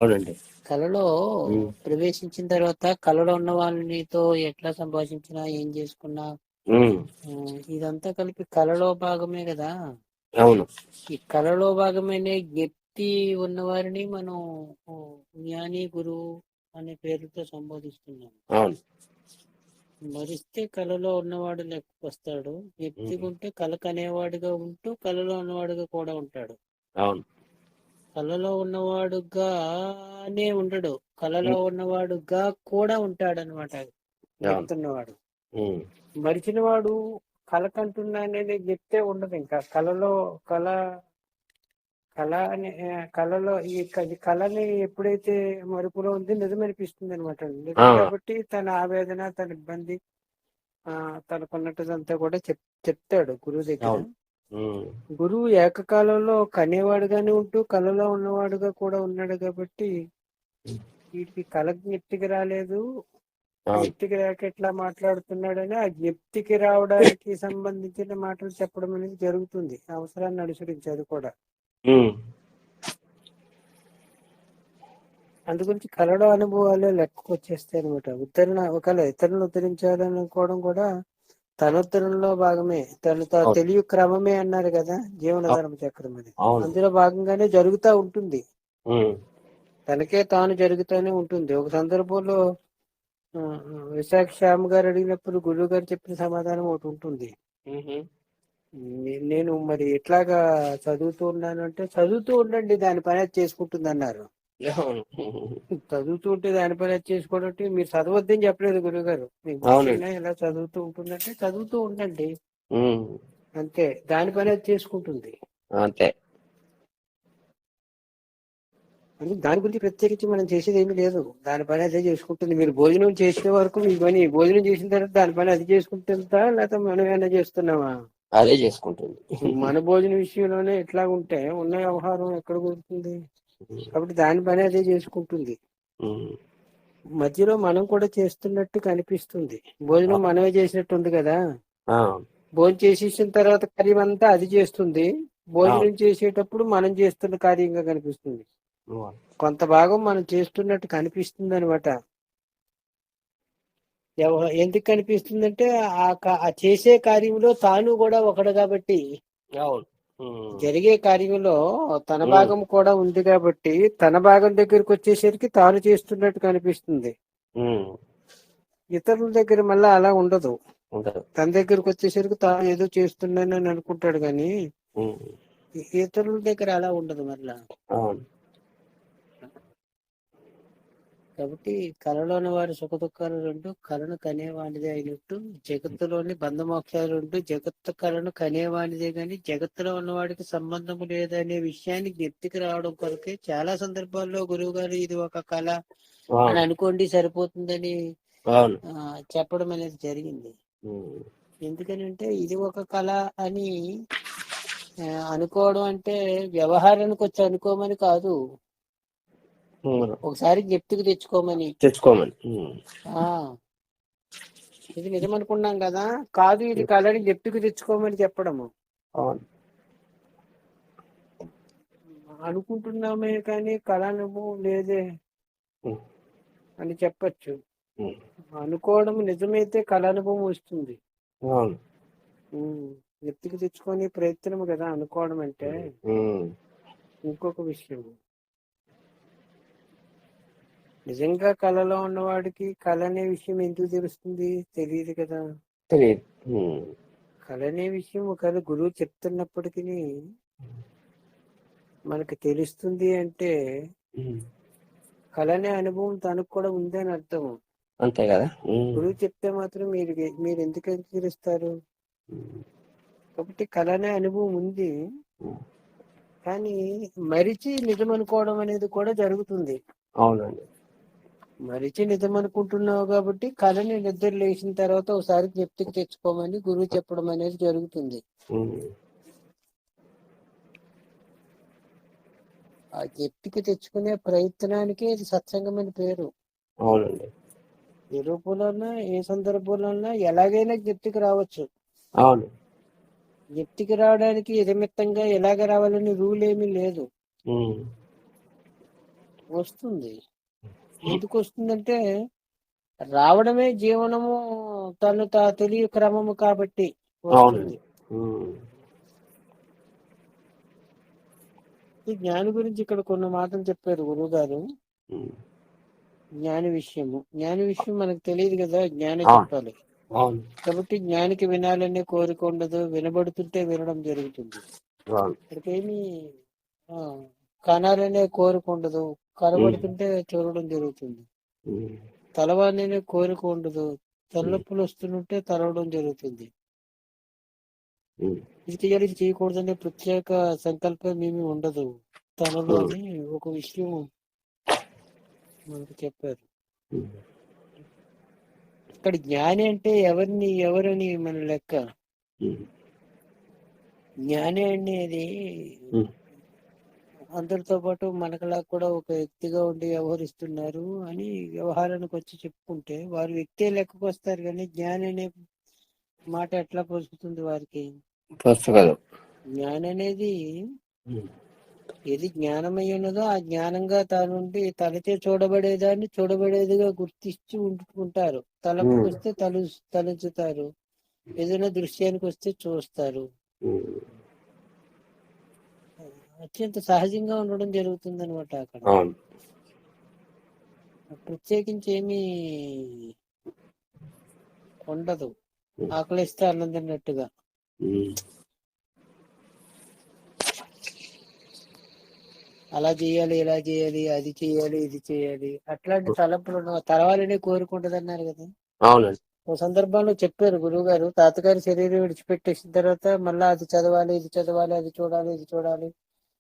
అవునండి. కలలో ఉమ్, ప్రవేశించిన తర్వాత కలలో ఉన్న వాళ్ళనితో ఎట్లా సంభాషించినా ఏం చేసుకున్నా ఉమ్, ఇదంతా కలిపి కలలో భాగమే కదా. అవును. ఈ కలలో భాగమైన వ్యక్తి ఉన్నవారిని మనం ఓ, జ్ఞాని గురువు అనే పేరుతో సంబోధిస్తున్నాం. అవును. మరిస్తే కలలో ఉన్నవాడు లెక్కకొస్తాడు. ఉమ్, వ్యక్తిగా ఉంటే కల కనేవాడుగా ఉంటూ కలలో ఉన్నవాడుగా కూడా ఉంటాడు. అవును. కలలో ఉన్నవాడుగానే ఉండడు, కలలో ఉమ్, ఉన్నవాడుగా కూడా ఉంటాడనమాట అవును. చెప్తున్నవాడు. ఉమ్, మరిచినవాడు కల కంటున్నాననే చెప్తే ఉండదు. ఇంకా కలలో కళ కళ అనే కళలో ఈ కళని ఎప్పుడైతే మరుపులో ఉంది నిజమనిపిస్తుంది అనమాట. ఆ, నిజం కాబట్టి తన ఆవేదన తన ఇబ్బంది ఆ తనకున్నదంతా కూడా చెప్తాడు గురువు దగ్గర. అవును. ఉమ్, గురువు ఏకకాలంలో కనేవాడుగానే ఉంటూ కళలో ఉన్నవాడుగా కూడా ఉన్నాడు కాబట్టి వీటికి కళ జ్ఞప్తికి రాలేదు. అవును. జ్ఞప్తికి రాక ఎట్లా మాట్లాడుతున్నాడని ఆ జ్ఞప్తికి రావడానికి సంబంధించిన మాటలు చెప్పడం అనేది జరుగుతుంది. అవసరాన్ని అనుసరించి అది కూడా. ఉమ్, అందుగురించి కళలో అనుభవాలే లెక్కకు వచ్చేస్తాయి అనమాట. ఒకవేళ ఇతరులను ఉద్ధరించాలనుకోవడం కూడా తన ఉద్ధరణలో భాగమే. తను అవును. తెలియ క్రమమే అన్నారు కదా జీవన అవును. ధర్మ చక్రం అని. అవును. అందులో భాగంగానే జరుగుతూ ఉంటుంది. ఉమ్, తనకే తాను జరుగుతూనే ఉంటుంది. ఒక సందర్భంలో విశాఖ శ్యామ్ గారు అడిగినప్పుడు గురువు గారు చెప్పిన సమాధానం ఒకటి ఉంటుంది. ఉహు, నేను మరి ఎట్లాగా చదువుతూ ఉన్నాను అంటే, చదువుతూ ఉండండి దాని పని అది చేసుకుంటుంది అన్నారు. అవును. చదువుతూ ఉంటే దాని పని అది చేసుకోవడం అంటే మీరు చదవద్దని చెప్పలేదు గురువు గారు. మీకు అవునండి. ముఖ్యంగా ఇలా చదువుతూ ఉంటుందంటే చదువుతూ ఉండండి ఉమ్, అంతే, దాని పని అది చేసుకుంటుంది. అంతే. అంటే దాని గురించి ప్రత్యేకించి మనం చేసేది ఏమీ లేదు. దాని పని అదే చేసుకుంటుంది. మీరు భోజనం చేసే వరకు మీ పని, భోజనం చేసిన తర్వాత దాని పని అది చేసుకుంటుందా లేకపోతే మనం ఏమైనా చేస్తున్నామా? అదే చేసుకుంటుంది. మన భోజన విషయంలోనే ఎట్లా ఉంటే ఉన్న వ్యవహారం ఎక్కడ కుదురుతుంది? కాబట్టి దాని పని అదే చేసుకుంటుంది. ఉమ్, మధ్యలో మనం కూడా చేస్తున్నట్టు కనిపిస్తుంది. భోజనం మనమే చేసినట్టు ఉంది కదా. ఆ, భోజనం చేసేసిన తర్వాత కార్యం అంతా అది చేస్తుంది. అవును. భోజనం చేసేటప్పుడు మనం చేస్తున్న కార్యంగా కనిపిస్తుంది. కొంత భాగం మనం చేస్తున్నట్టు కనిపిస్తుంది అనమాట. ఎందుకు కనిపిస్తుందంటే ఆ చేసే కార్యంలో తాను కూడా ఒకడు కాబట్టి, అవును. ఉమ్, జరిగే కార్యంలో తన ఉమ్, భాగం కూడా ఉంది కాబట్టి తన భాగం దగ్గరికి వచ్చేసరికి తాను చేస్తున్నట్టు కనిపిస్తుంది. ఉమ్, ఇతరుల దగ్గర మళ్ళీ అలా ఉండదు. ఉంటది. తన దగ్గరకు వచ్చేసరికి తాను ఏదో చేస్తున్నానని అనుకుంటాడు కానీ ఉమ్, ఇతరుల దగ్గర అలా ఉండదు మళ్ళా. అవును. కాబట్టి కళలోని వారి సుఖ దుఃఖాలు రెండు కళను కనేవానిదే అయినట్టు, జగత్తులోని బంధమోక్షాలు రెండు జగత్తు కళను కనేవానిదే గాని జగత్తులో ఉన్నవాడికి సంబంధము లేదనే విషయాన్ని జ్ఞప్తికి రావడం కొరకే చాలా సందర్భాల్లో గురువు గారు ఇది ఒక కళ అని అవును. అనుకోండి సరిపోతుందని అవును. చెప్పడం అనేది జరిగింది. ఉమ్, ఎందుకని అంటే ఇది ఒక కళ అని అనుకోవడం అంటే వ్యవహారానికి వచ్చి అనుకోమని కాదు, ఉమ్, ఒకసారి జ్ఞప్తికి తెచ్చుకోమని. తెచ్చుకోమని. ఆ ఇది నిజం అనుకున్నాం కదా, కాదు ఇది కళని జ్ఞప్తికి తెచ్చుకోమని చెప్పడము. అవును. అనుకుంటున్నామే కానీ కళ అనుభవం లేదే ఉమ్, అని చెప్పచ్చు. ఉమ్, అనుకోవడం నిజమైతే కళ అనుభవం వస్తుంది. అవును. జ్ఞప్తికి తెచ్చుకొని ప్రయత్నం కదా అనుకోవడం అంటే. ఉమ్, ఇంకొక విషయం, నిజంగా కళలో ఉన్నవాడికి కళ అనే విషయం ఎందుకు తెలుస్తుంది? తెలియదు కదా. తెలియదు. ఉమ్, కళ అనే విషయం ఒకవేళ గురువు చెప్తున్నప్పటికీ మనకు తెలుస్తుంది అంటే ఉమ్, కళ అనే అనుభవం తనకు కూడా ఉంది అని అర్థం. అంతే కదా. గురువు చెప్తే మాత్రం మీరు ఎందుకు అంగీకరిస్తారు? ఉమ్, కాబట్టి కళ అనే అనుభవం ఉంది ఉమ్, కానీ మరిచి నిజం అనుకోవడం అనేది కూడా జరుగుతుంది. అవునండి. మరిచి నిజం అనుకుంటున్నావు కాబట్టి కళని నిద్ర లేచిన తర్వాత ఒకసారి జ్ఞప్తికి తెచ్చుకోమని గురువు చెప్పడం అనేది జరుగుతుంది. ఉమ్, ఆ జ్ఞప్తికి తెచ్చుకునే ప్రయత్నానికి ఇది సత్సంగం అని పేరు. అవునండి. ఏ రూపంలోనైనా ఏ సందర్భంలోనైనా ఎలాగైనా జ్ఞప్తికి రావచ్చు. అవును. జ్ఞప్తికి రావడానికి నిమిత్తంగా ఎలాగ రావాలని రూల్ ఏమీ లేదు. ఉమ్, వస్తుంది. ఎందుకు వస్తుందంటే రావడమే జీవనము, తను తెలియ క్రమము కాబట్టి వస్తుంది. అవునండి. ఉమ్. ఈ జ్ఞాని గురించి ఇక్కడ కొన్ని మాటలు చెప్పారు గురువు గారు. ఉమ్. జ్ఞాని విషయం మనకు తెలియదు కదా, జ్ఞాని అవును. చెప్పాలి. అవును. కాబట్టి జ్ఞానికి వినాలనే కోరిక ఉండదు, వినబడుతుంటే వినడం జరుగుతుంది. అవును. ఇక్కడికేమి కనాలనే కోరిక ఉండదు, కనబడుతుంటే చూడడం జరుగుతుంది. ఉమ్. తలవాలనే కోరిక ఉండదు, తలనొప్పులు వస్తుంటే తలవడం జరుగుతుంది. ఉమ్. ఇది చేయాలి ఇది చేయకూడదనే ప్రత్యేక సంకల్పం ఏమి ఉండదు తనలో ఉమ్. అని ఒక విషయం మనకు చెప్పారు. ఉమ్. ఇక్కడ జ్ఞాని అంటే ఎవరని మన లెక్క. ఉమ్. జ్ఞాని అనేది ఉమ్. అందరితో పాటు మనకలా కూడా ఒక వ్యక్తిగా ఉండి వ్యవహరిస్తున్నారు అని వ్యవహారానికి వచ్చి చెప్పుకుంటే వారు వ్యక్తి లెక్కకు వస్తారు, కానీ జ్ఞాని అనే మాట ఎట్లా పొసుకుతుంది వారికి? పుస్తకాలు. జ్ఞాని అనేది ఉమ్. ఏది జ్ఞానమై ఉన్నదో ఆ జ్ఞానంగా తానుండి తలచే చూడబడేదాన్ని చూడబడేదిగా గుర్తించి ఉంటుంటారు. తలపుకి వస్తే తలుచుతారు, ఏదైనా దృశ్యానికి వస్తే చూస్తారు. ఉమ్. అత్యంత సహజంగా ఉండడం జరుగుతుంది అనమాట అక్కడ. అవును. ప్రత్యేకించి ఏమీ ఉండదు, ఉమ్. ఆకలిస్తే అన్నం తిన్నట్టుగా. ఉమ్. అలా చేయాలి ఇలా చేయాలి అది చేయాలి ఇది చేయాలి అట్లాంటి తలపులు తలవాలనే కోరుకుంటది అన్నారు కదా. అవునండి. ఓ సందర్భంలో చెప్పారు గురువు గారు, తాతగారి శరీరం విడిచిపెట్టేసిన తర్వాత మళ్ళా అది చదవాలి ఇది చదవాలి అది చూడాలి ఇది చూడాలి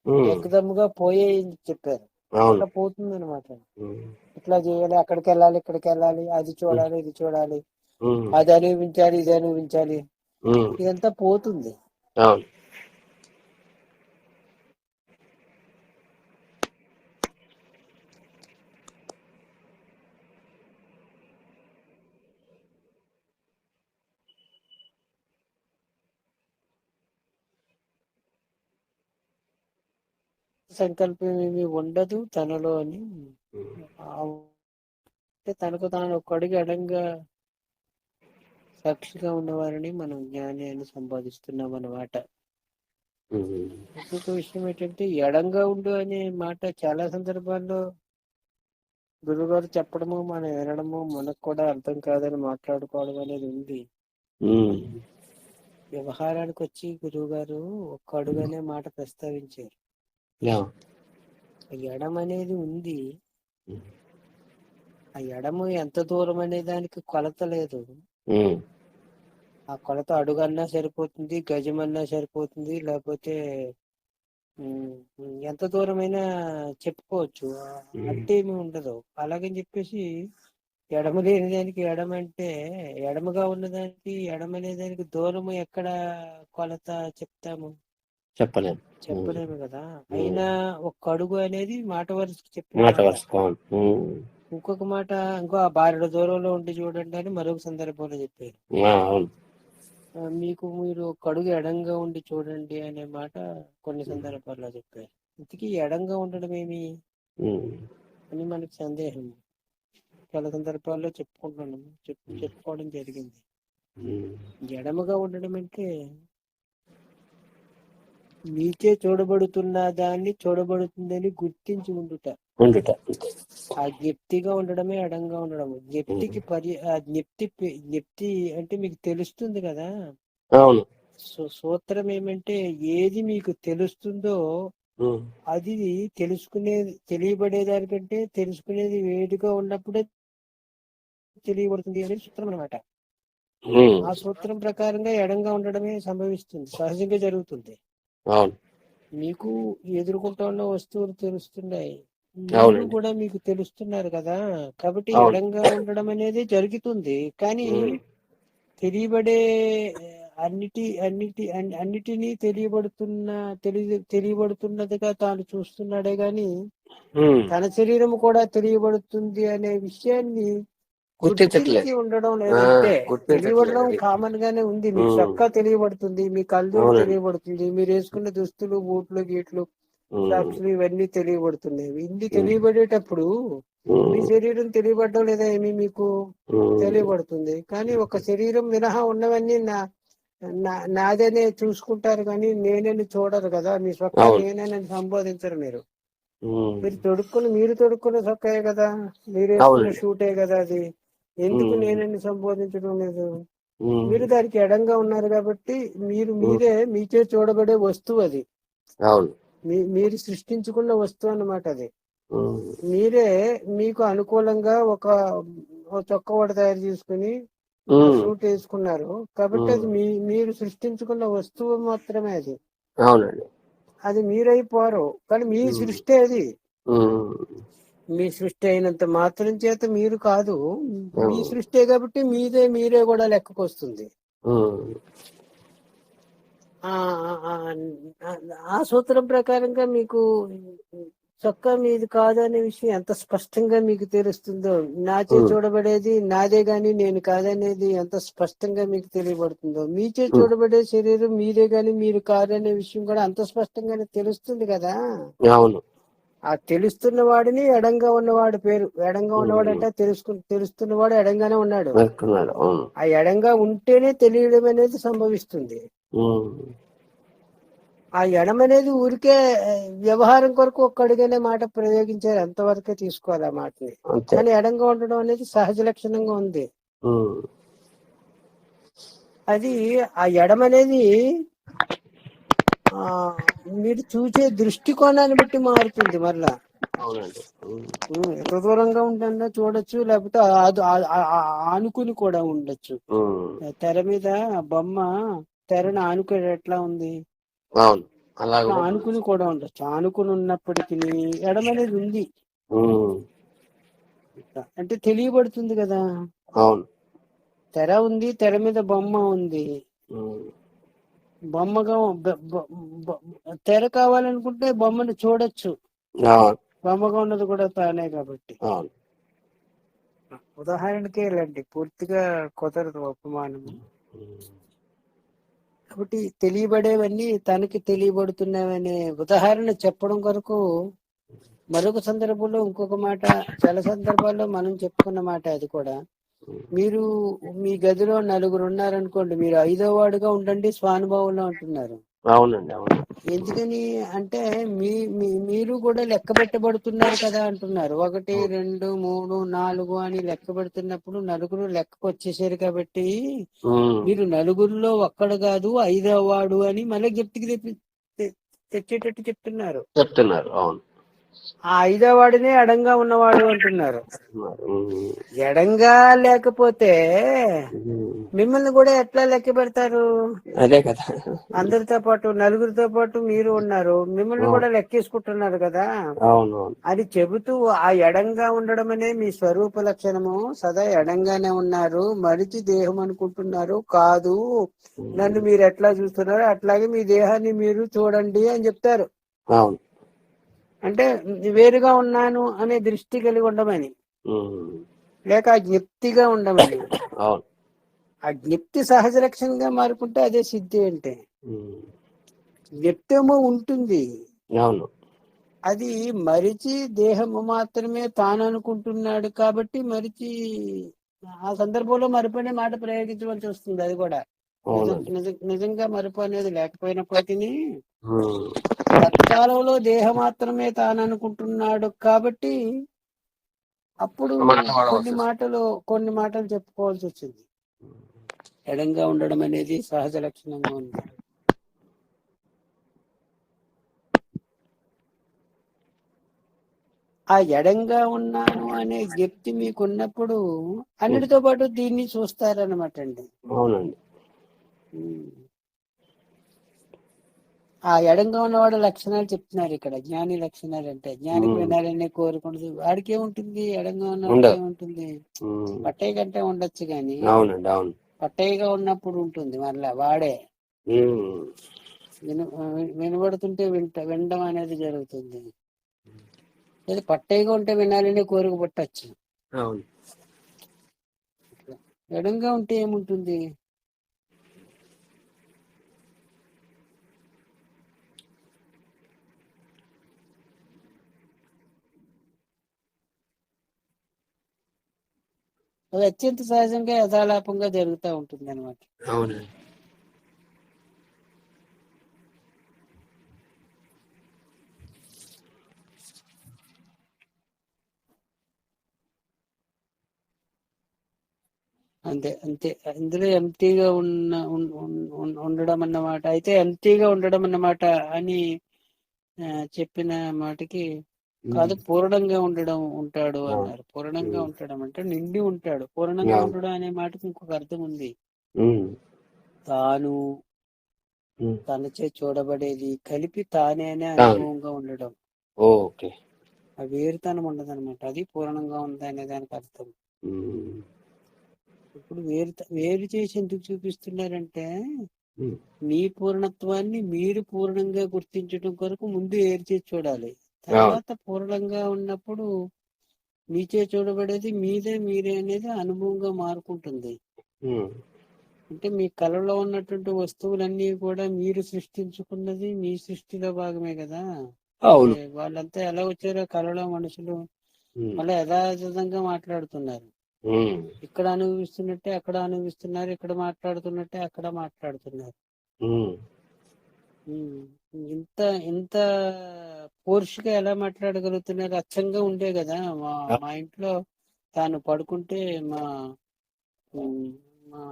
ఉమ్. ఎక్కదమ్ముగా పోయే చెప్పారు. అవును. అట్లా పోతుంది అనమాట. ఉమ్. ఇట్లా చేయాలి అక్కడికి వెళ్ళాలి ఇక్కడికి వెళ్ళాలి అది చూడాలి ఇది చూడాలి, ఉమ్. అది అనుభవించాలి ఇది అనుభవించాలి, ఉమ్. ఇదంతా పోతుంది. అవును. సంకల్పం ఏమి ఉండదు తనలో అని. ఉమ్. అంటే తనకు తాను ఒక అడుగు ఎడంగా సాక్షిగా ఉన్నవారిని మనం జ్ఞాని అని సంపాదిస్తున్నాం అన్నమాట. ఉమ్. ఇంకొక విషయం ఏంటంటే ఎడంగా ఉండు అనే మాట చాలా సందర్భాల్లో గురువుగారు చెప్పడము మనం వినడము మనకు కూడా అర్థం కాదని మాట్లాడుకోవడం అనేది ఉంది. ఉమ్. వ్యవహారానికి వచ్చి గురువు గారు ఒక్క అడుగు అనే మాట ప్రస్తావించారు. యా. ఎడం అనేది ఉంది, ఉమ్. ఆ ఎడము ఎంత దూరం అనే దానికి కొలత లేదు. ఉమ్. ఆ కొలత అడుగన్నా సరిపోతుంది, గజమన్నా సరిపోతుంది, లేకపోతే ఎంత దూరమైనా చెప్పుకోవచ్చు, అట్టేమీ ఉండదు. అలాగని చెప్పేసి ఎడమ లేని దానికి ఎడమ అంటే ఎడమగా ఉన్నదానికి ఎడమ అనే దానికి దూరము ఎక్కడ కొలత చెప్తాము? చెప్పలేము. చెప్పలేము కదా. అయినా ఒక్క అడుగు అనేది మాట వరుసకి చెప్పిన మాట మాట. వరుసుకోవాలి. ఇంకొక మాట ఇంకో ఆ బారెడు దూరంలో ఉండి చూడండి అని మరొక సందర్భంలో చెప్పారు. అవును. మీరు ఒక అడుగు ఎడంగా ఉండి చూడండి అనే మాట కొన్ని సందర్భాల్లో చెప్పారు. ఇంతకీ ఎడంగా ఉండడం ఏమి అని మనకి సందేహం. చాలా సందర్భాల్లో చెప్పుకోవడం జరిగింది. ఎడమగా ఉండడం అంటే నీకే చూడబడుతున్న దాన్ని చూడబడుతుందని గుర్తించి ఉండుట. ఆ జ్ఞప్తిగా ఉండడమే ఎడంగా ఉండడం. జ్ఞప్తికి జ్ఞప్తి అంటే మీకు తెలుస్తుంది కదా. అవును. సూత్రం ఏమంటే ఏది మీకు తెలుస్తుందో అది తెలియబడేదానికంటే తెలుసుకునేది వేడిగా ఉన్నప్పుడే తెలియబడుతుంది అనేది సూత్రం అనమాట. ఆ సూత్రం ప్రకారంగా ఎడంగా ఉండడమే సంభవిస్తుంది, సహజంగా జరుగుతుంది. మీకు ఎదుర్కొంటా ఉన్న వస్తువులు తెలుస్తున్నాయి, మీరు కూడా మీకు తెలుస్తున్నారు కదా. కాబట్టి ఎడంగా ఉండడం అనేది జరుగుతుంది. కానీ తెలియబడే అన్నిటినీ తెలియబడుతున్నదిగా తాను చూస్తున్నాడే గాని తన శరీరం కూడా తెలియబడుతుంది అనే విషయాన్ని గుర్తించి ఉండడం లేదంటే. తెలియబడడం కామన్ గానే ఉంది, మీకు చొక్కా తెలియబడుతుంది, మీ కళ్ళజోడు తెలియబడుతుంది, మీరు వేసుకున్న దుస్తులు బూట్లు గీట్లు సాక్షులు ఇవన్నీ తెలియబడుతున్నాయి. ఇన్ని తెలియబడేటప్పుడు మీ శరీరం తెలియబడడం లేదా ఏమి మీకు తెలియబడుతుంది. కానీ ఒక శరీరం మినహా ఉన్నవన్నీ నాదనే చూసుకుంటారు కానీ నేనని చూడరు కదా. మీ సొక్క నేనేనని సంబోధించరు. మీరు తొడుక్కున్న సొక్కాయే కదా, మీరు వేసుకున్న షూటే కదా అది. ఎందుకు నేనని సంబోధించడం లేదు? మీరు దానికి ఎడంగా ఉన్నారు కాబట్టి మీరే మీచే చూడబడే వస్తువు అది. మీరు సృష్టించుకున్న వస్తువు అన్నమాట అది. మీరే మీకు అనుకూలంగా ఒక చొక్కా ఒకటి తయారు చేసుకుని సూట్ వేసుకున్నారు కాబట్టి అది మీరు సృష్టించుకున్న వస్తువు మాత్రమే అది. అది మీరైపోరు కానీ మీ సృష్టి అది. మీ సృష్టి అయినంత మాత్రం చేత మీరు కాదు. మీ సృష్టి కాబట్టి మీరే కూడా లెక్కకు వస్తుంది. ఆ సూత్రం ప్రకారంగా మీకు చొక్కా మీది కాదు అనే విషయం ఎంత స్పష్టంగా మీకు తెలుస్తుందో, నాచే చూడబడేది నాదే గాని నేను కాదనేది ఎంత స్పష్టంగా మీకు తెలియబడుతుందో, మీచే చూడబడే శరీరం మీరే గాని మీరు కాదనే విషయం కూడా అంత స్పష్టంగానే తెలుస్తుంది కదా. అవును. ఆ తెలుస్తున్న వాడిని ఎడంగా ఉన్నవాడు పేరు. ఎడంగా ఉన్నవాడు అంటే తెలుస్తున్నవాడు ఎడంగానే ఉన్నాడు. ఆ ఎడంగా ఉంటేనే తెలియడం అనేది సంభవిస్తుంది. ఆ ఎడమనేది ఊరికే వ్యవహారం కొరకు ఒక్కడిగానే మాట ప్రయోగించారు, అంతవరకే తీసుకోవాలి ఆ మాటని. కానీ ఎడంగా ఉండడం అనేది సహజ లక్షణంగా ఉంది. అది ఆ ఎడమనేది మీరు చూసే దృష్టికోణాన్ని బట్టి మారుతుంది. మరలా ఎంత దూరంగా ఉంటుందో చూడొచ్చు, లేకపోతే ఆనుకుని కూడా ఉండొచ్చు. తెర మీద బొమ్మ తెరను ఆనుకుని ఎట్లా ఉంది, ఆనుకుని కూడా ఉండొచ్చు. ఆనుకుని ఉన్నప్పటికీ ఎడమనేది ఉంది అంటే తెలియబడుతుంది కదా. తెర ఉంది, తెర మీద బొమ్మ ఉంది. బొమ్మగా తెర కావాలనుకుంటే బొమ్మను చూడొచ్చు, బొమ్మగా ఉన్నది కూడా తానే కాబట్టి. ఉదాహరణకే ఇలాంటి పూర్తిగా కుదరదు ఉపమానం. కాబట్టి తెలియబడేవన్నీ తనకి తెలియబడుతున్నావనే ఉదాహరణ చెప్పడం కొరకు మరొక సందర్భంలో ఇంకొక మాట, చాలా సందర్భాల్లో మనం చెప్పుకున్న మాట అది కూడా. మీరు మీ గదిలో నలుగురు ఉన్నారనుకోండి, మీరు 5వ వాడుగా ఉండండి స్వానుభవంలో అంటున్నారు. అవునండి, అవును. ఎందుకని అంటే మీరు కూడా లెక్క పెట్టబడుతున్నారు కదా అంటున్నారు. 1 2 3 4 అని లెక్క పెడుతున్నప్పుడు నలుగురు లెక్కకు వచ్చేసారు కాబట్టి మీరు నలుగురిలో ఒక్కడు కాదు 5వ వాడు అని మళ్ళీ గిఫ్ట్కి తెచ్చేటట్టు చెప్తున్నారు. అవును. ఆ 5వ వాడినే ఎడంగా ఉన్నవాడు అంటున్నారు. ఎడంగా లేకపోతే మిమ్మల్ని కూడా ఎట్లా లెక్క పెడతారు? అదే కదా, అందరితో పాటు నలుగురితో పాటు మీరు ఉన్నారు, మిమ్మల్ని కూడా లెక్కేసుకుంటున్నారు కదా. అది చెబుతూ ఆ ఎడంగా ఉండడం అనే మీ స్వరూప లక్షణము. సదా ఎడంగానే ఉన్నారు, మరిచి దేహం అనుకుంటున్నారు కాదు. నన్ను మీరు ఎట్లా చూస్తున్నారు అట్లాగే మీ దేహాన్ని మీరు చూడండి అని చెప్తారు. అంటే వేరుగా ఉన్నాను అనే దృష్టి కలిగి ఉండమని, లేక జ్ఞప్తిగా ఉండమని. ఆ జ్ఞప్తి సహజ లక్షణంగా మారుకుంటే అదే సిద్ధి. అంటే జ్ఞప్తేమో ఉంటుంది, అది మరిచి దేహము మాత్రమే తాను అనుకుంటున్నాడు కాబట్టి మరిచి ఆ సందర్భంలో మరిపోయిన మాట ప్రయోగించవలసి వస్తుంది. అది కూడా నిజంగా మరుపు అనేది లేకపోయినప్పటికీ తత్కాలంలో దేహం మాత్రమే తాను అనుకుంటున్నాడు కాబట్టి అప్పుడు కొన్ని మాటలు చెప్పుకోవాల్సి వచ్చింది. ఎడంగా ఉండడం అనేది సహజ లక్షణంగా ఉంది. ఆ ఎడంగా ఉన్నాను అనే జ్ఞప్తి మీకున్నప్పుడు అన్నిటితో పాటు దీన్ని చూస్తారనమాట అండి. అవునండి. ఆ ఎడంగా ఉన్నవాడు లక్షణాలు చెప్తున్నారు ఇక్కడ. జ్ఞాని లక్షణాలు అంటే జ్ఞానికి వినాలనే కోరుకుంటుంది. వాడికి ఏముంటుంది? ఎడంగా ఉన్నవాడికి ఏముంటుంది? పట్టయ్య కంటే ఉండొచ్చు గాని పట్టయ్యగా ఉన్నప్పుడు ఉంటుంది మరలా వాడే వినబడుతుంటే వినడం అనేది జరుగుతుంది. లేదా పట్టయ్యగా ఉంటే వినాలనే కోరిక పుట్టచ్చు. ఎడంగా ఉంటే ఏముంటుంది? అది అత్యంత సహజంగా యథాలాపంగా జరుగుతూ ఉంటుంది అనమాట. అవునండి. అంతే అంతే. ఇందులో ఎంటీగా ఉండడం అన్నమాట. అయితే ఎంటీగా ఉండడం అన్నమాట అని చెప్పిన మాటకి కాదు, పూర్ణంగా ఉంటాడు అన్నారు. పూర్ణంగా ఉండడం అంటే నిండి ఉంటాడు. పూర్ణంగా ఉండడం అనే మాటకి ఇంకొక అర్థం ఉంది. తాను తనచే చూడబడేది కలిపి తానే అనే అనుభవంగా ఉండడం. ఓకే. ఆ వేరుతనం ఉండదు అనమాట. అది పూర్ణంగా ఉంది అనే దానికి అర్థం. ఇప్పుడు వేరు చేసి ఎందుకు చూపిస్తున్నారంటే మీ పూర్ణత్వాన్ని మీరు పూర్ణంగా గుర్తించడం కొరకు ముందు ఏరు చేసి చూడాలి. తర్వాత పూర్ణంగా ఉన్నప్పుడు మీచే చూడబడేది మీరే అనేది అనుభవంగా మారుకుంటుంది. అంటే మీ కళలో ఉన్నటువంటి వస్తువులన్నీ కూడా మీరు సృష్టించుకున్నది మీ సృష్టిలో భాగమే కదా. వాళ్ళంతా ఎలా వచ్చారో కళలో మనుషులు మళ్ళీ యథాతథంగా మాట్లాడుతున్నారు. ఇక్కడ అనుభవిస్తున్నట్టే అక్కడ అనుభవిస్తున్నారు, ఇక్కడ మాట్లాడుతున్నట్టే అక్కడ మాట్లాడుతున్నారు. ఇంత ఇంత పోర్షుగా ఎలా మాట్లాడగలుగుతున్నారు? అచ్చంగా ఉండే కదా. మా ఇంట్లో తాను పడుకుంటే మా మా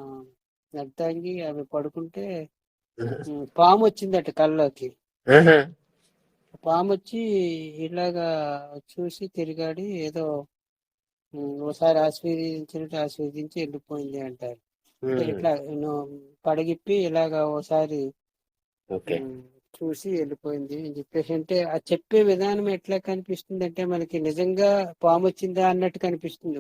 అర్థంగి అవి పడుకుంటే పాము వచ్చిందట కళ్ళలోకి. పాము వచ్చి ఇలాగా చూసి తిరిగాడి ఏదో ఓసారి ఆస్వాదించి వెళ్ళిపోయింది అంటారు. ఇట్లా పడగిప్పి ఇలాగా ఓసారి చూసి వెళ్ళిపోయింది అని చెప్పేసి. అంటే ఆ చెప్పే విధానం ఎట్లా కనిపిస్తుంది అంటే మనకి నిజంగా పాము వచ్చిందా అన్నట్టు కనిపిస్తుంది.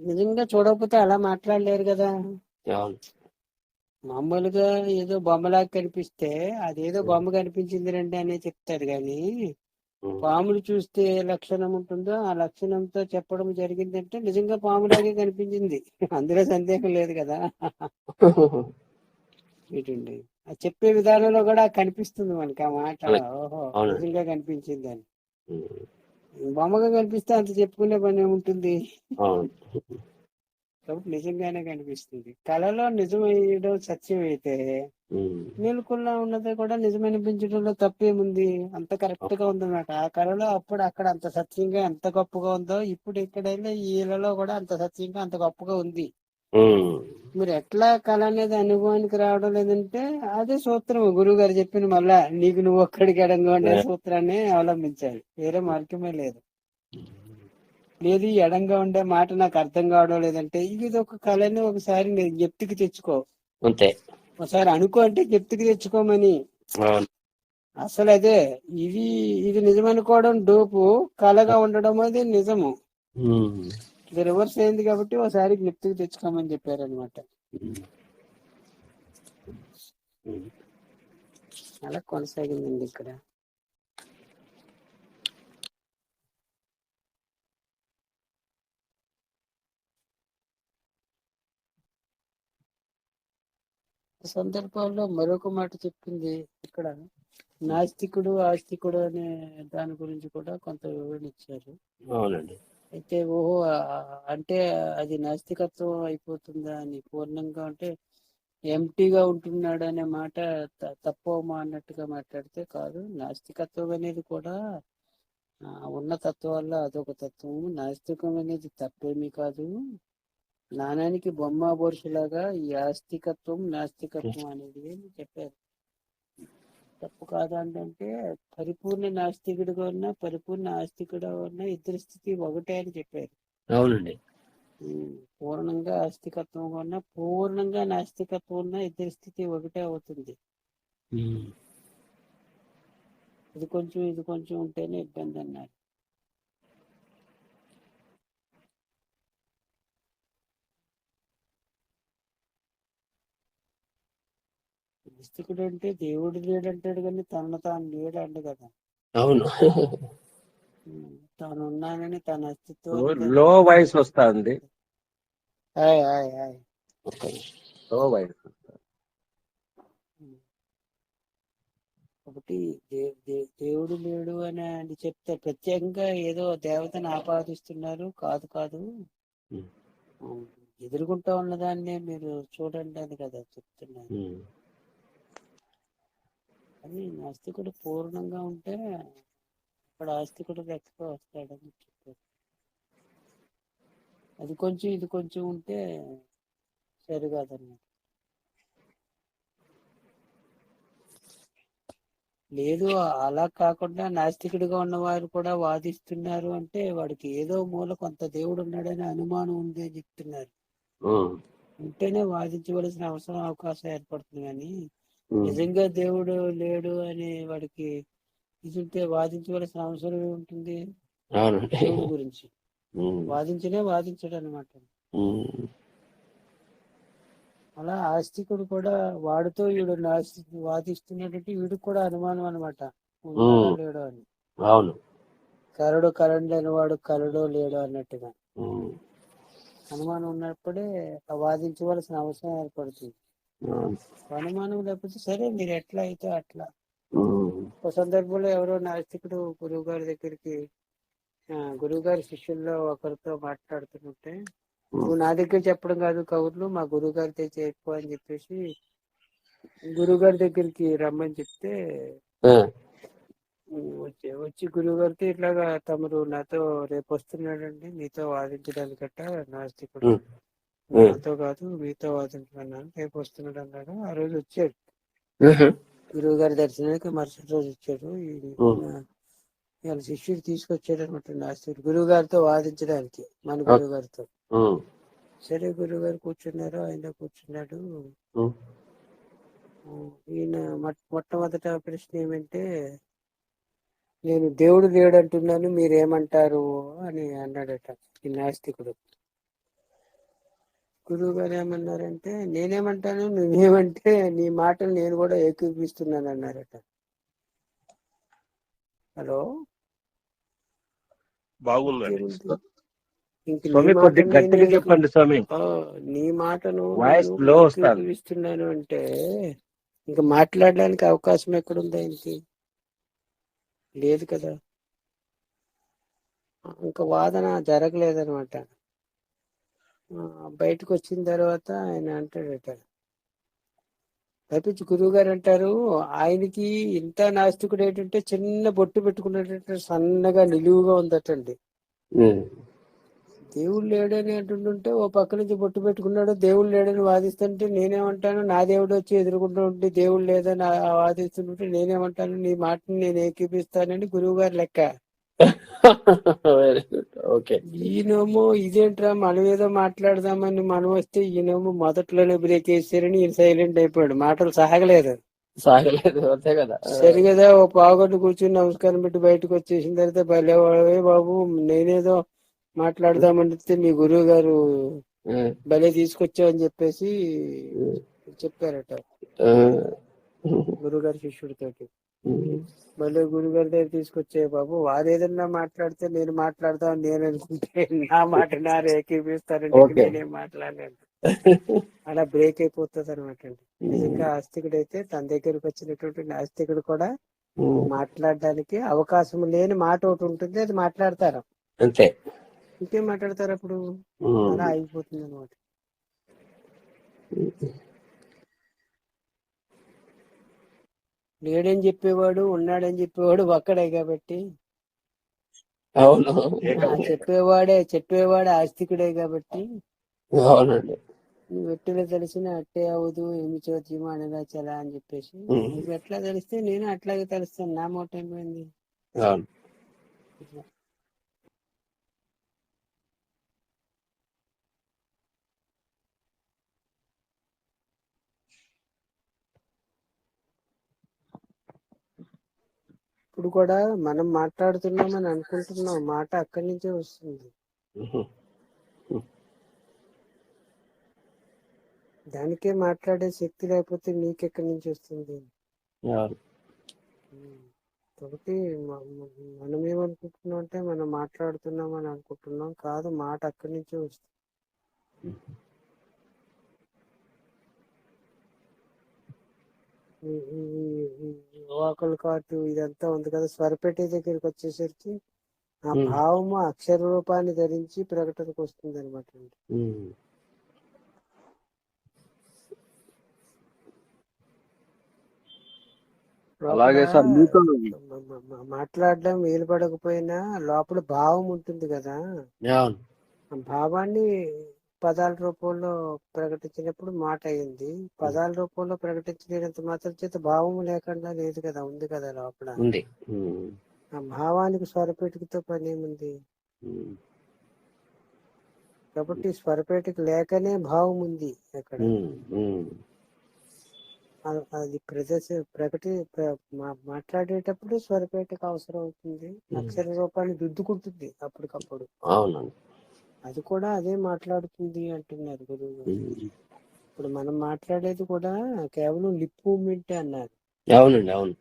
నిజంగా చూడకపోతే అలా మాట్లాడలేరు కదా. మామూలుగా ఏదో బొమ్మలాగా కనిపిస్తే అదేదో బొమ్మ కనిపించింది రండి అనే చెప్తారు కానీ పాములు చూస్తే లక్షణం ఉంటుందో ఆ లక్షణంతో చెప్పడం జరిగిందంటే నిజంగా పాములాగే కనిపించింది. అందులో సందేహం లేదు కదా. ఏంటండి ఆ చెప్పే విధానంలో కూడా కనిపిస్తుంది మనకి ఆ మాట. ఓహో నిజంగా కనిపించింది అని. బొమ్మగా కనిపిస్తే అంత చెప్పుకునే పని ఏముంటుంది. కాబట్టి నిజంగానే కనిపిస్తుంది. కళలో నిజమయ్యడం సత్యం అయితే మేలుకుల్లా ఉన్నది కూడా నిజమనిపించడంలో తప్పేముంది. అంత కరెక్ట్ గా ఉందన్నమాట. ఆ కళలో అప్పుడు అక్కడ అంత సత్యంగా ఎంత గొప్పగా ఉందో ఇప్పుడు ఇక్కడైనా ఈలలో కూడా అంత సత్యంగా అంత గొప్పగా ఉంది. మీరు ఎట్లా కళ అనేది అనుభవానికి రావడం లేదంటే అదే సూత్రం. గురువు గారు చెప్పిన మళ్ళా నీకు నువ్వు ఒక్కడికి ఎడంగా ఉండే సూత్రాన్ని అవలంబించాలి. వేరే మార్గమే లేదు. లేదు ఎడంగా ఉండే మాట నాకు అర్థం కావడం లేదంటే ఇది ఒక కళని ఒకసారి నేను జ్ఞప్తికి తెచ్చుకో. అంతే. ఒకసారి అనుకో అంటే జ్ఞప్తికి తెచ్చుకోమని. అసలు అదే ఇది నిజమనుకోవడం డోపు, కళగా ఉండడం అది నిజము. ఇది రివర్స్ అయింది కాబట్టి ఒకసారి జ్ఞప్తికి తెచ్చుకోమని చెప్పారనమాట. అలా కొనసాగిందండి ఇక్కడ. సందర్భాల్లో మరొక మాట చెప్పింది ఇక్కడ. నాస్తికుడు ఆస్తికుడు అనే దాని గురించి కూడా కొంత వివరణ ఇచ్చారు. అవునండి. అయితే ఓహో అంటే అది నాస్తికత్వం అయిపోతుందా అని, పూర్ణంగా అంటే ఎంటీగా ఉంటున్నాడు అనే మాట తప్పమా అన్నట్టుగా మాట్లాడితే కాదు. నాస్తికత్వం అనేది కూడా ఉన్న తత్వాల్లో అదొక తత్వము. నాస్తికం అనేది తప్పేమీ కాదు. నాణానికి బొమ్మ బొరుసులాగా ఈ ఆస్తికత్వం నాస్తికత్వం అనేది చెప్పారు. తప్పు కాదు అంటే పరిపూర్ణ నాస్తికుడిగా ఉన్నా పరిపూర్ణ ఆస్తికుడిగా ఉన్నా ఇద్దరి స్థితి ఒకటే అని చెప్పారు. అవునండి. పూర్ణంగా ఆస్తికత్వం ఉన్నా పూర్ణంగా నాస్తికత్వం ఉన్నా ఇద్దరి స్థితి ఒకటే అవుతుంది. ఇది కొంచెం ఉంటేనే ఇబ్బంది అన్నారు. నాస్తికుడు అంటే దేవుడు లేడంటాడు కానీ తనను తాను లేడంట కదా. అవును. తాను ఉన్నానని తన అస్తిత్వం లో వాయిస్ వస్తుంది. లో వాయిస్ కాబట్టి దేవుడు లేడు అని చెప్తే ప్రత్యేకంగా ఏదో దేవతను ఆపాదిస్తున్నారు. కాదు కాదు, ఉమ్, ఉమ్, ఎదుర్కొంటా ఉన్నదాన్నే మీరు చూడండి అని కదా చెప్తున్నారు. ఉమ్, అది నాస్తికుడు పూర్ణంగా ఉంటే అక్కడ ఆస్తికుడు రెక్కగా వస్తాడని చెప్పారు. అది కొంచెం ఇది కొంచెం ఉంటే సరికాదన్నమాట. లేదు, అలా కాకుండా నాస్తికుడిగా ఉన్నవారు కూడా వాదిస్తున్నారు అంటే వాడికి ఏదో మూల కొంత దేవుడు ఉన్నాడని అనుమానం ఉంది అని చెప్తున్నారు. ఉమ్, ఉంటేనే వాదించవలసిన అవసరం అవకాశం ఏర్పడుతుంది. కానీ ఉమ్. నిజంగా దేవుడు లేడు అని వాడికి ఇది ఉంటే వాదించవలసిన అవసరం ఏముంటుంది? అవునండి. దేవుడి గురించి ఉమ్, వాదించడు అనమాట. ఉమ్, అలా ఆస్తికుడు కూడా వాడితో వీడు వాదిస్తున్నట్టు వీడికి కూడా అనుమానం అనమాట, ఉన్నాడో ఉమ్, లేడో అని. అవును. కరడు లేనివాడు కరడో లేడో అన్నట్టుగా ఉమ్, అనుమానం ఉన్నప్పుడే వాదించవలసిన అవసరం ఏర్పడుతుంది. అవును. అనుమానం లేకపోతే సరే మీరు ఎట్లా అయితే అట్లా. ఉమ్, ఒక సందర్భంలో ఎవరో నాస్తికుడు గురువు గారి దగ్గరికి గురువు గారి శిష్యుల్లో ఒకరితో మాట్లాడుతుంటే, నువ్వు నా దగ్గర చెప్పడం కాదు కబుర్లు, మా గురువు గారితో చెప్పు అని చెప్పేసి గురువు గారి దగ్గరికి రమ్మని చెప్తే ఆ, వచ్చి గురువు గారితో ఇట్లాగా తమరు నాతో రేపు వస్తున్నాడండి మీతో వాదించడానికట నాస్తికుడు. ఉమ్, ఉమ్, నాతో కాదు మీతో వాదించమన్నాను, రేపు వస్తున్నాడు అన్నాడు. ఆ రోజు వచ్చాడు ఉహు, గురువు గారి దర్శనానికి. మరుసటి రోజు వచ్చాడు. ఉమ్, ఇవాళ శిష్యుడు తీసుకొచ్చాడు అనమాట నాస్తికుడు గురువు గారితో వాదించడానికి, మన ఓకే. గురువు గారితో. ఉమ్, సరే గురువు గారు కూర్చున్నారు, ఆయన కూర్చున్నాడు. ఉమ్, ఈయన మొట్టమొదట ప్రశ్న ఏమంటే, నేను దేవుడు లేడంటున్నాను మీరేమంటారు అని అన్నాడట ఈ నాస్తికుడు. గురువు గారు ఏమన్నారంటే, నేనేమంటాను నువ్వేమంటే నీ మాటలు నేను కూడా ఏకీపిస్తున్నాను అన్నారట. హలో, బాగుందండి. ఇంక నీ స్వామి కొద్దిగా మాటను గట్టిగా చెప్పండి స్వామి, నీ మాటను వాయిస్ నేను లో వస్తాను. ఏకీపిస్తున్నాను అంటే ఇంకా మాట్లాడడానికి అవకాశం ఎక్కడుంది ఆయనకి? లేదు కదా. ఇంకా వాదన జరగలేదనమాట. బయటకు వచ్చిన తర్వాత ఆయన అంటాడట, తప్పించి గురువు గారు అంటారు, ఆయనకి ఇంత నాస్తికుడు ఏంటంటే చిన్న బొట్టు పెట్టుకున్నట్టు సన్నగా నిలువుగా ఉందటండి. ఉమ్, దేవుడు లేడని అంటుంటే ఓ పక్క నుంచి బొట్టు పెట్టుకున్నాడు, దేవుడు లేడని వాదిస్తుంటే నేనేమంటాను, నా దేవుడు వచ్చి ఎదుర్కొంటూ ఉంటే దేవుడు లేదని వాదిస్తుంటే నేనేమంటాను, నీ మాటని నేను ఏకీపిస్తానని గురువు గారు లెక్క. Very good. ఓకే. ఈయనేమో ఇదేంట్రా మనం ఏదో మాట్లాడదామని మనం వస్తే ఈయనేమో మొదట్లోనే బ్రేక్ వేసారని ఈయన సైలెంట్ అయిపోయాడు, మాటలు సాగలేదు. సాగలేదు, అంతే కదా. సరి కదా, ఓ పావుగంట కూర్చుని నమస్కారం పెట్టి బయటకు వచ్చేసిన తర్వాత భలే బాబు నేనేదో మాట్లాడదామంటే మీ గురువు గారు భలే తీసుకొచ్చావని చెప్పేసి చెప్పారట గురుగారి శిష్యుడితోటి. మళ్ళీ గురుగారి దగ్గర తీసుకొచ్చే బాబు వారేదన్నా మాట్లాడితే నేను మాట్లాడతాను నేను అనుకుంటే నా మాట నా ఏకీపిస్తారంటే నేనేం మాట్లాడలేను, అలా బ్రేక్ అయిపోతుంది అనమాట అండి. నిజంగా ఆస్తికుడైతే తన దగ్గరకు వచ్చినటువంటి నాస్తికుడు కూడా మాట్లాడడానికి అవకాశం లేని మాట ఒకటి ఉంటుంది, అది మాట్లాడతారు అంతే. ఇంకేం మాట్లాడతారు అప్పుడు? అలా అయిపోతుంది అనమాట. లేడని చెప్పేవాడు ఉన్నాడని చెప్పేవాడు ఒక్కడే కాబట్టి, అవును. చెప్పేవాడే ఆస్తికుడే కాబట్టి, అవునండి. నువ్వు ఎట్టుగా తెలిసిన అట్టే అవదు ఏమి చోద్యమో అనగా చలా అని చెప్పేసి, నువ్వు ఎట్లా తెలిస్తే నేను అట్లాగే తెలుస్తాను, నా మాట ఏమైంది. అవును. ఇప్పుడు కూడా మనం మాట్లాడుతున్నామని అనుకుంటున్నాం, మాట అక్కడి నుంచే వస్తుంది. దానికే మాట్లాడే శక్తి లేకపోతే నీకెక్కడి నుంచి వస్తుంది? కాబట్టి మనం ఏమనుకుంటున్నాం అంటే మనం మాట్లాడుతున్నాం అని అనుకుంటున్నాం, కాదు మాట అక్కడి నుంచే వస్తుంది. వాకల్ కాటు ఇదంతా ఉంది కదా, స్వరపేట దగ్గరికి వచ్చేసరికి ఆ ఉమ్, భావము అక్షర రూపాన్ని ధరించి ప్రకటనకు వస్తుంది అనమాట. ఉమ్. లోపల అలాగే సార్ మీతో మాట్లాడడం వీలు పడకపోయినా లోపల భావం ఉంటుంది కదా, అవును. ఆ భావాన్ని పదాల రూపంలో ప్రకటించినప్పుడు మాట అయింది. పదాల రూపంలో ప్రకటించలేనంత మాత్రం చేత భావం లేకుండా లేదు కదా, ఉంది కదా లోపల. ఉంది. ఉమ్, ఆ భావానికి స్వరపేటికతో పని ఏముంది? ఉమ్, కాబట్టి స్వరపేటిక లేకనే భావం ఉంది అక్కడ. ఉమ్, ఉమ్, అది మాట్లాడేటప్పుడు స్వరపేటకు అవసరం అవుతుంది. ఉమ్. అక్షర రూపాన్ని దిద్దుకుంటుంది అప్పటికప్పుడు. అవునండి. అది కూడా అదే మాట్లాడుతుంది అంటున్నారు గురువు గారు. ఉమ్. ఇప్పుడు మనం మాట్లాడేది కూడా కేవలం లిప్ మూవ్మెంట్ అన్నారు. అవునండి. అవును.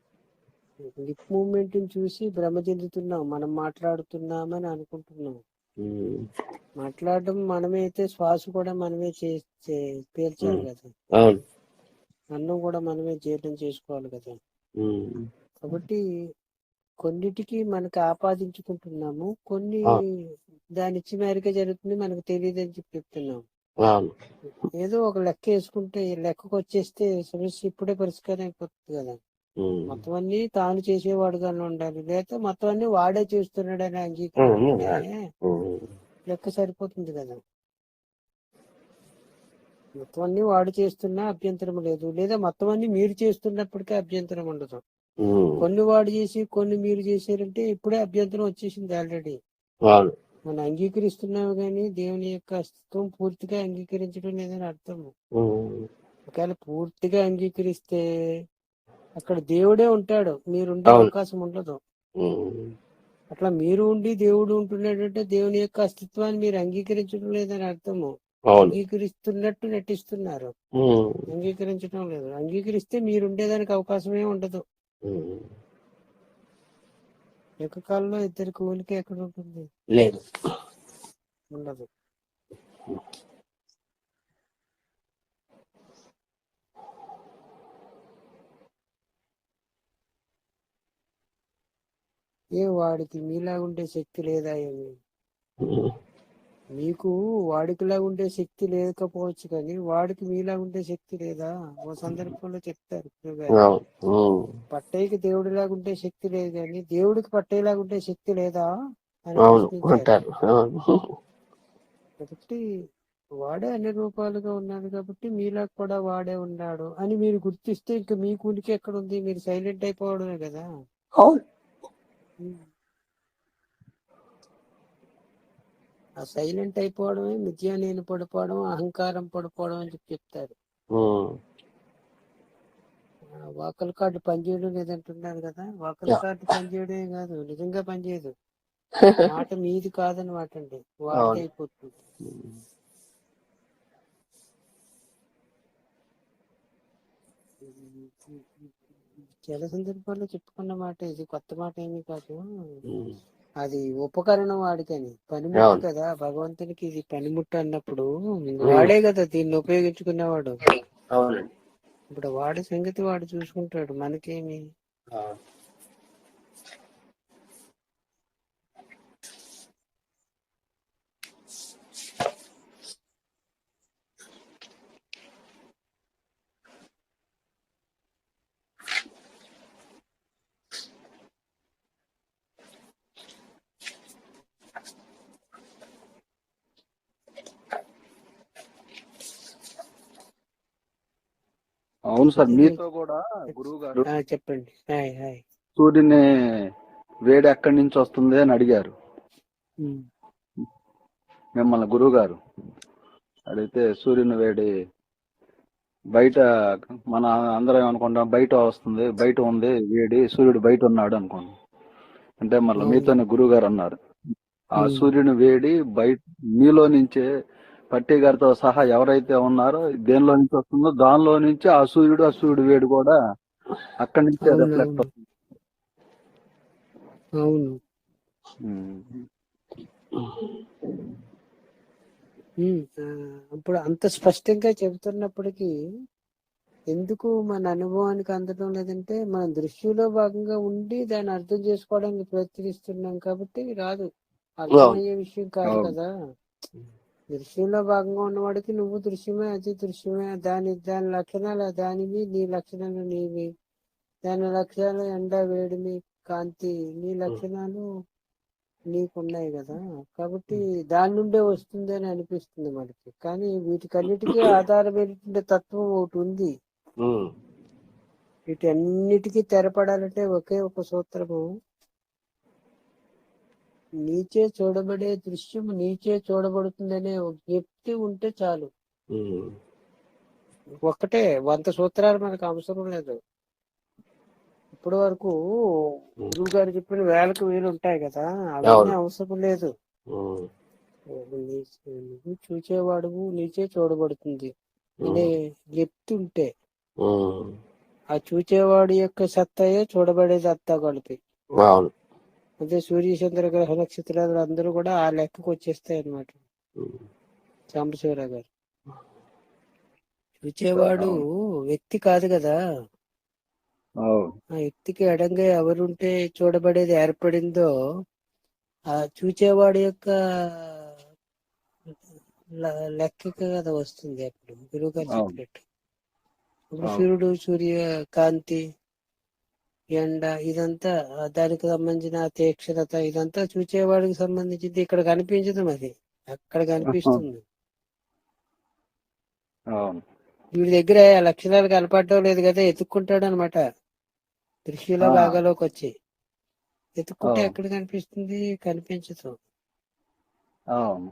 లిప్ మూవ్మెంట్ చూసి భ్రమ చెందుతున్నాం, మనం మాట్లాడుతున్నామని అనుకుంటున్నాం. ఉమ్, మాట్లాడడం మనమే అయితే శ్వాస కూడా మనమే పీల్చాలి ఉమ్. కదా, అవును. అన్నం కూడా మనమే జీర్ణం చేసుకోవాలి కదా. ఉమ్, కాబట్టి కొన్నిటికి మనకు ఆపాదించుకుంటున్నాము, కొన్ని అవును. దాని ఇచ్చి మేరకే జరుగుతుంది, మనకు తెలియదు అని చెప్పి చెప్తున్నాము. అవును. ఏదో ఒక లెక్క వేసుకుంటే ఈ లెక్కకు వచ్చేస్తే సమస్య ఇప్పుడే పరిష్కారం అయిపోతుంది కదా. ఉమ్, మొత్తం అన్ని తాను చేసేవాడుగానే ఉండాలి, లేకపోతే మొత్తం అన్ని వాడే చేస్తున్నాడని ఉమ్, అంగీకరిస్తే ఉమ్, లెక్క సరిపోతుంది కదా. మొత్తం అన్ని వాడు చేస్తున్నా అభ్యంతరం లేదు, లేదా మొత్తం అన్ని మీరు చేస్తున్నప్పటికీ అభ్యంతరం ఉండదు. ఉమ్. కొన్ని వాడు చేసి కొన్ని మీరు చేశారంటే ఇప్పుడే అభ్యంతరం వచ్చేసింది ఆల్రెడీ. అవును. మనం అంగీకరిస్తున్నాము కానీ దేవుని యొక్క అస్తిత్వం పూర్తిగా అంగీకరించడం లేదని అర్థం. ఉమ్, ఒకవేళ పూర్తిగా అంగీకరిస్తే అక్కడ దేవుడే ఉంటాడు, మీరుండే అవును. అవకాశం ఉండదు. ఉమ్, అట్లా మీరు ఉండి దేవుడు ఉంటున్నాడంటే దేవుని యొక్క అస్తిత్వాన్ని మీరు అంగీకరించడం లేదని అర్థము. అవును. అంగీకరిస్తున్నట్టు నటిస్తున్నారు, ఉమ్, అంగీకరించడం లేదు. అంగీకరిస్తే మీరు ఉండేదానికి అవకాశమే ఉండదు. ఉమ్. ఏకకాలంలో ఇద్దరికి పోలిక ఎక్కడ ఉంటుంది? లేదు. ఉండదు. వాడికి మీలా ఉండే శక్తి లేదా ఏమి? ఉమ్, మీకు వాడికిలా ఉండే శక్తి లేకపోవచ్చు కానీ వాడికి మీలా ఉండే శక్తి లేదా? ఓ సందర్భంలో చెప్తారు గురువుగారు, అవును. ఉమ్, పట్టయ్యకి దేవుడిలాగా ఉండే శక్తి లేదు కానీ దేవుడికి పట్టయ్యలాగా ఉండే శక్తి లేదా అని అవును ప్రశ్నించారు. అంటారు. అవును. కాబట్టి వాడే అన్ని రూపాలుగా ఉన్నాడు కాబట్టి మీలా కూడా వాడే ఉన్నాడు అని మీరు గుర్తిస్తే ఇంకా మీకు ఉనికి ఎక్కడ ఉంది? మీరు సైలెంట్ అయిపోవడమే కదా. అవును. ఆ సైలెంట్ అయిపోవడమే మిథ్యా నేను పడిపోవడం, అహంకారం పడిపోవడం అని చెప్పి చెప్తారు. ఉమ్, వాకల్ కార్డు పనిచేయడం లేదంటున్నారు కదా, వాకల్ కార్డు పనిచేయడమే కాదు, నిజంగా పనిచేయదు. మాట మీది కాదనమాట అండి, వాడితే అవును. అయిపోతుంది. ఉమ్, చాలా సందర్భాల్లో చెప్పుకున్న మాట, ఇది కొత్త మాట ఏమీ కాదు. ఉమ్. అది ఉపకరణం వాడికని, పనిముట్టు అవును. కదా భగవంతునికి. ఇది పనిముట్టు అన్నప్పుడు ఉమ్, వాడే కదా దీన్ని ఉపయోగించుకునేవాడు. అవునండి. ఇప్పుడు వాడి సంగతి వాడు చూసుకుంటాడు, మనకేమి. అవును. అవును సార్, ఇది మీతో కూడా గురువు గారు చెప్పండి. Hi hi. సూర్యుని వేడి ఎక్కడి నుంచి వస్తుంది అని అడిగారు మిమ్మల్ని గురువు గారు. అడిగితే సూర్యుని వేడి బయట, మన అందరం ఏమనుకుంటాం బయట వస్తుంది, బయట ఉంది వేడి, సూర్యుడు బయట ఉన్నాడు అనుకోండి. అంటే మళ్ళీ మీతోనే గురువు గారు అన్నారు, ఆ సూర్యుని వేడి బయట మీలో నుంచే పట్టి గారితో సహా ఎవరైతే ఉన్నారో దేనిలో నుంచి వస్తుందో దానిలో నుంచి ఆ సూర్యుడు వేడి కూడా అక్కడి నుంచే రిఫ్లెక్ట్ అవుతుంది. అవును. ఇప్పుడు అంత స్పష్టంగా చెబుతున్నప్పటికీ ఎందుకు మన అనుభవానికి అందడం లేదంటే మనం దృశ్యంలో భాగంగా ఉండి దాన్ని అర్థం చేసుకోవడానికి ప్రయత్నిస్తున్నాం కాబట్టి రాదు. అవును. అర్థమయ్యే విషయం కాదు అవును. కదా. దృశ్యంలో భాగంగా ఉన్నవాడికి నువ్వు దృశ్యమే, అది దృశ్యమే, దాని దాని లక్షణాలు దానివి, నీ లక్షణాలు నీవి, దాని లక్షణాలు ఎండ, వేడిమి, కాంతి, నీ లక్షణాలు నీకున్నాయి కదా. కాబట్టి దాని నుండే వస్తుంది అని అనిపిస్తుంది మనకి. కానీ వీటికన్నిటికీ ఆధారమైనటువంటి తత్వం ఒకటి ఉంది. ఉమ్. వీటన్నిటికీ తెరపడాలంటే ఒకే ఒక సూత్రము, నీచే చూడబడే దృశ్యం నీచే చూడబడుతుందనే ఒక జ్ఞప్తి ఉంటే చాలు. ఉమ్. ఒక్కటే 100 సూత్రాలు మనకు అవసరం లేదు. ఇప్పటి వరకు గురువు గారు చెప్పిన వేలకు వేలు ఉంటాయి కదా, అవన్నీ అవును. అవసరం లేదు. ఉమ్. నువ్వు చూచేవాడువు నీచే చూడబడుతుంది అనే జ్ఞప్తి ఉంటే ఉమ్. ఆ చూచేవాడి యొక్క సత్తాయే చూడబడేది అంతా కలిపి. అవును. అదే సూర్య చంద్ర గ్రహ నక్షత్రాలు అందరూ కూడా ఆ లెక్కకు వచ్చేస్తాయి అన్నమాట. ఉమ్. సాంబశివరావు గారు, చూచేవాడు వ్యక్తి కాదు కదా. అవును. ఆ వ్యక్తికి ఎడంగా ఎవరుంటే చూడబడేది ఏర్పడిందో ఆ చూచేవాడి యొక్క లెక్కకి కదా వస్తుంది. అప్పుడు గురువు గారు అవును. చెప్పినట్టు ఇప్పుడు అవును. సూర్యుడు, సూర్య కాంతి, ఎండ, ఇదంతా దానికి సంబంధించిన తీక్షణత, ఇదంతా చూచేవాడికి సంబంధించింది. ఇక్కడ కనిపించదు, మరి అక్కడ కనిపిస్తుంది. అవును. వీడి దగ్గర ఆ లక్షణాలు కనపడటం లేదు కదా, ఎత్తుక్కుంటాడు అనమాట. దృశ్యలో ఆ, భాగాలోకి వచ్చి ఎత్తుక్కుంటే అవును. ఎక్కడ కనిపిస్తుంది, కనిపించదు. అవును.